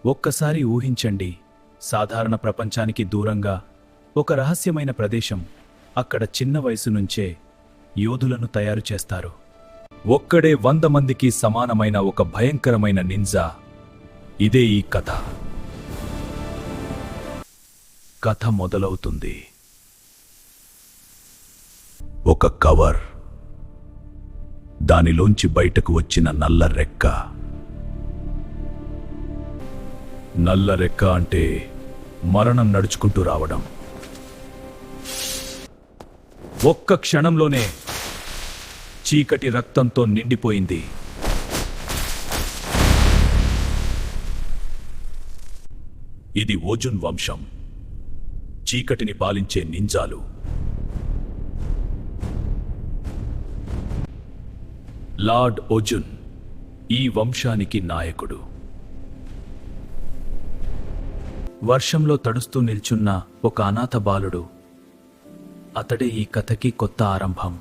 ఒక్కసారి ఊహించండి, సాధారణ ప్రపంచానికి దూరంగా ఒక రహస్యమైన ప్రదేశం. అక్కడ చిన్న వయసు నుంచే యోధులను తయారు చేస్తారు. ఒక్కడే 100 మందికి సమానమైన ఒక భయంకరమైన నింజా. ఇదే ఈ కథ. కథ మొదలవుతుంది. ఒక కవర్, దానిలోంచి బయటకు వచ్చిన నల్ల రెక్క. నల్ల రెక్క అంటే మరణం నడుచుకుంటూ రావడం. ఒక్క క్షణంలోనే చీకటి రక్తంతో నిండిపోయింది. ఇది ఓజున్ వంశం, చీకటిని పాలించే నింజాలు. లార్డ్ ఓజున్ ఈ వంశానికి నాయకుడు. వర్షంలో తడుస్తూ నిల్చున్న ఒక అనాథ బాలుడు. అతడే ఈ కథకి కొత్త ఆరంభం.